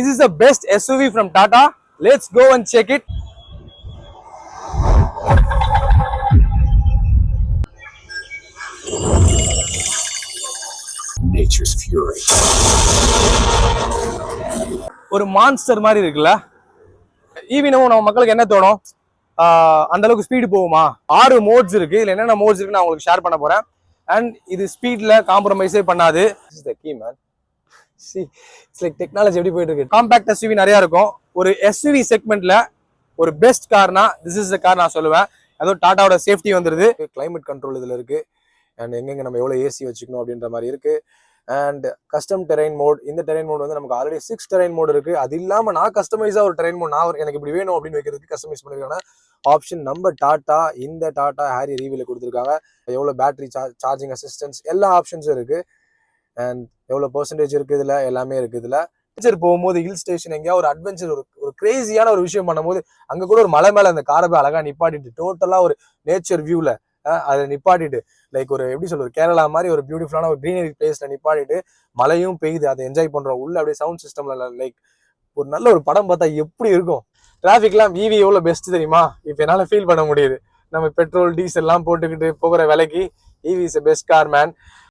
This is the best SUV from Tata. Let's go and check it. Nature's fury. ஒரு monster மாதிரி இருக்குல்ல. ஈவினும் நம்ம மக்களுக்கு என்ன தோணும், அந்த அளவுக்கு ஸ்பீடு போகுமா? 6 மோட்ஸ் இருக்கு. இதுல என்னென்ன மோட்ஸ் இருக்கு நான் உங்களுக்கு ஷேர் பண்ண போறேன். அண்ட் இது ஸ்பீட்ல காம்ப்ரமைஸே பண்ணாது. This is the key, man. See, it's like technology எப்படி போயிட்டு இருக்கு. காம்பாக்ட் SUV நிறைய இருக்கும். ஒரு SUV செக்மெண்ட்ல ஒரு best Karnaugh this is the car நான் சொல்லுவேன். அதோ டாட்டாவோட சேஃப்டி வந்துருது. கிளைமேட் கண்ட்ரோல் இதுல இருக்கு. அண்ட் எங்கெங்க நம்ம எவ்வளவு ஏசி வச்சுக்கணும் அப்படின்ற மாதிரி இருக்கு. அண்ட் கஸ்டம் டெரைன் மோட், இந்த டெரைன் மோட் வந்து நமக்கு ஆல்ரெடி 6 டெரைன் மோட் இருக்கு. அது இல்லாம நான் கஸ்டமைஸா ஒரு டெரைன் மோட் நான் எனக்கு இப்படி வேணும் அப்படின்னு வைக்கிறதுக்கு கஸ்டமைஸ் பண்ணிருக்காங்க ஆப்ஷன் நம்ம டாட்டா இந்த டாட்டா ஹேரி ரிவியூல கொடுத்துருக்காங்க. எவ்வளவு பேட்டரி சார்ஜிங் அசிஸ்டன்ஸ் எல்லா ஆப்ஷன்ஸும் இருக்கு. அண்ட் எவ்வளவு பெர்சன்டேஜ் இருக்கு இதுல எல்லாமே இருக்கு. இதுல போகும்போது ஹில் ஸ்டேஷன் எங்கேயா ஒரு அட்வென்ச்சர் ஒரு கிரேசியான ஒரு விஷயம் பண்ணும்போது அங்க கூட ஒரு மலை மேல அந்த காரை போய் அழகா நிப்பாட்டிட்டு டோட்டலா ஒரு நேச்சர் வியூல அதை நிப்பாட்டிட்டு லைக் ஒரு எப்படி சொல்றது கேரளா மாதிரி ஒரு பியூட்டிஃபுல்லான ஒரு கிரீனரி பிளேஸ்ல நிப்பாட்டிட்டு மழையும் பெய்யுது அதை என்ஜாய் பண்றோம். உள்ள அப்படியே சவுண்ட் சிஸ்டம்ல லைக் ஒரு நல்ல ஒரு படம் பார்த்தா எப்படி இருக்கும். டிராஃபிக்லாம் ஈவி எவ்வளவு பெஸ்ட் தெரியுமா? இப்ப என்னால ஃபீல் பண்ண முடியுது. நம்ம பெட்ரோல் டீசல் எல்லாம் போட்டுக்கிட்டு போகிற விலைக்கு EV is best car man.